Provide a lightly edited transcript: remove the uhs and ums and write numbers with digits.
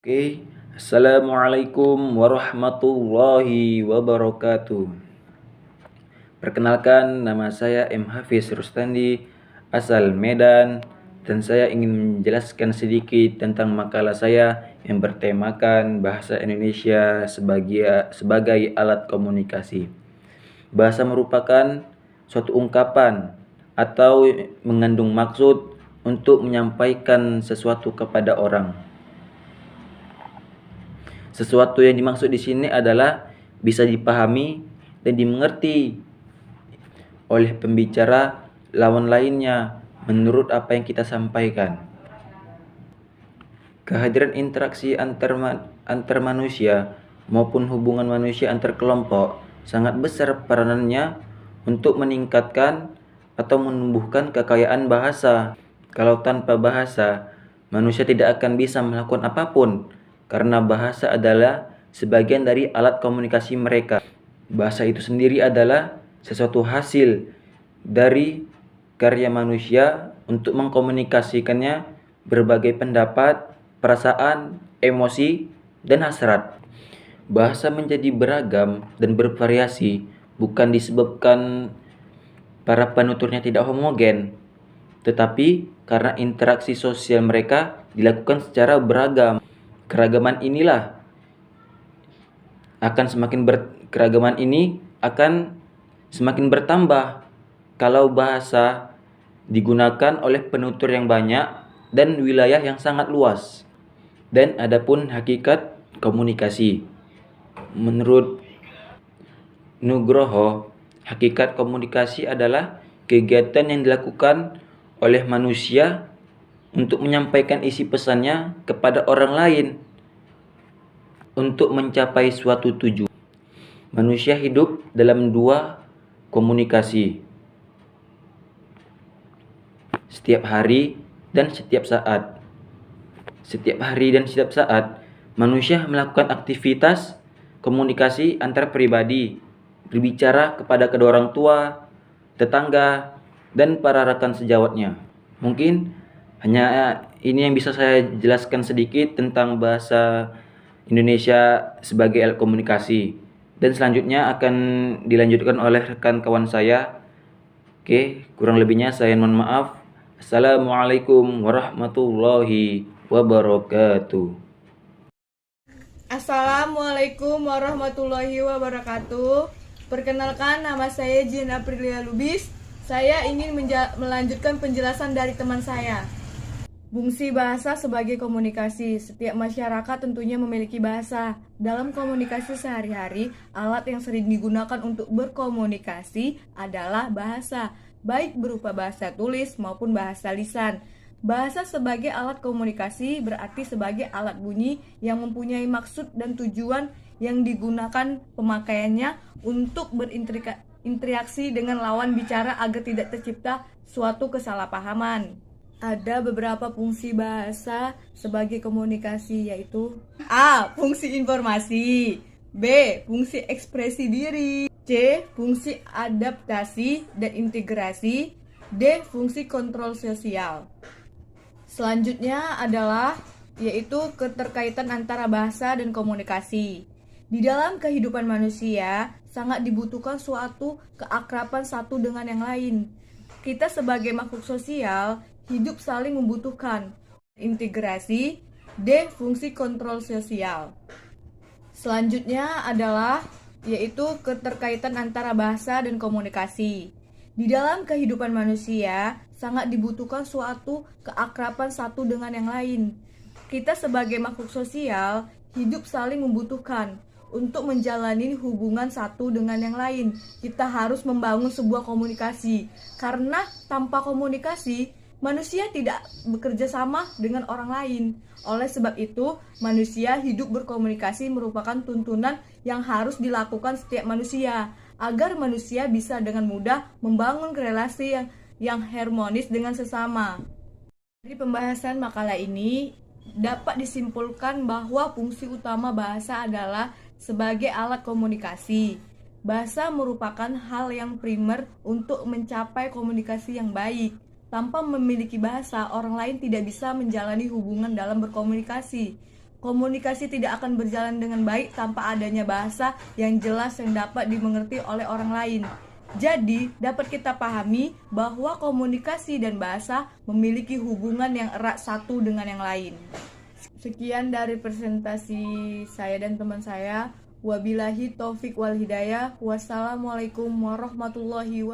Oke, Assalamualaikum warahmatullahi wabarakatuh. Perkenalkan, nama saya M. Hafiz Rustandi, asal Medan, dan saya ingin menjelaskan sedikit tentang makalah saya yang bertemakan bahasa Indonesia sebagai alat komunikasi. Bahasa merupakan suatu ungkapan atau mengandung maksud untuk menyampaikan sesuatu kepada orang. Sesuatu yang dimaksud di sini adalah bisa dipahami dan dimengerti oleh pembicara lawan lainnya menurut apa yang kita sampaikan. Kehadiran interaksi antar manusia maupun hubungan manusia antar kelompok sangat besar peranannya untuk meningkatkan atau menumbuhkan kekayaan bahasa. Kalau tanpa bahasa, manusia tidak akan bisa melakukan apapun karena bahasa adalah sebagian dari alat komunikasi mereka. Bahasa itu sendiri adalah sesuatu hasil dari karya manusia untuk mengkomunikasikannya berbagai pendapat, perasaan, emosi, dan hasrat. Bahasa menjadi beragam dan bervariasi bukan disebabkan para penuturnya tidak homogen, tetapi karena interaksi sosial mereka dilakukan secara beragam. Keragaman ini akan semakin bertambah kalau bahasa digunakan oleh penutur yang banyak dan wilayah yang sangat luas. Dan adapun hakikat komunikasi. Menurut Nugroho, hakikat komunikasi adalah kegiatan yang dilakukan oleh manusia untuk menyampaikan isi pesannya kepada orang lain untuk mencapai suatu tujuan. Manusia hidup dalam dua komunikasi, setiap hari dan setiap saat. Setiap hari dan setiap saat, manusia melakukan aktivitas komunikasi antar pribadi, berbicara kepada kedua orang tua, tetangga, dan para rekan sejawatnya. Mungkin hanya ini yang bisa saya jelaskan sedikit tentang bahasa Indonesia sebagai alat komunikasi. Dan selanjutnya akan dilanjutkan oleh rekan kawan saya. Oke, kurang lebihnya saya mohon maaf. Assalamualaikum warahmatullahi wabarakatuh. Assalamualaikum warahmatullahi wabarakatuh. Perkenalkan, nama saya Jin Aprilia Lubis. Saya ingin melanjutkan penjelasan dari teman saya. Fungsi bahasa sebagai komunikasi. Setiap masyarakat tentunya memiliki bahasa. Dalam komunikasi sehari-hari, alat yang sering digunakan untuk berkomunikasi adalah bahasa, baik berupa bahasa tulis maupun bahasa lisan. Bahasa sebagai alat komunikasi berarti sebagai alat bunyi yang mempunyai maksud dan tujuan yang digunakan pemakaiannya untuk berinteraksi dengan lawan bicara agar tidak tercipta suatu kesalahpahaman. Ada beberapa fungsi bahasa sebagai komunikasi, yaitu A. Fungsi informasi, B. Fungsi ekspresi diri, C. Fungsi adaptasi dan integrasi, D. Fungsi kontrol sosial. Selanjutnya adalah yaitu keterkaitan antara bahasa dan komunikasi. Di dalam kehidupan manusia sangat dibutuhkan suatu keakraban satu dengan yang lain. Kita sebagai makhluk sosial hidup saling membutuhkan. Integrasi, D. Fungsi kontrol sosial. Selanjutnya adalah yaitu keterkaitan antara bahasa dan komunikasi. Di dalam kehidupan manusia sangat dibutuhkan suatu keakraban satu dengan yang lain. Kita sebagai makhluk sosial hidup saling membutuhkan. Untuk menjalani hubungan satu dengan yang lain, kita harus membangun sebuah komunikasi. Karena tanpa komunikasi, manusia tidak bekerja sama dengan orang lain. Oleh sebab itu, manusia hidup berkomunikasi merupakan tuntunan yang harus dilakukan setiap manusia agar manusia bisa dengan mudah membangun relasi yang harmonis dengan sesama. Dari pembahasan makalah ini dapat disimpulkan bahwa fungsi utama bahasa adalah sebagai alat komunikasi. Bahasa merupakan hal yang primer untuk mencapai komunikasi yang baik. Tanpa memiliki bahasa, orang lain tidak bisa menjalani hubungan dalam berkomunikasi. Komunikasi tidak akan berjalan dengan baik tanpa adanya bahasa yang jelas yang dapat dimengerti oleh orang lain. Jadi, dapat kita pahami bahwa komunikasi dan bahasa memiliki hubungan yang erat satu dengan yang lain. Sekian dari presentasi saya dan teman saya. Wabillahi taufik wal hidayah. Wassalamualaikum warahmatullahi wabarakatuh.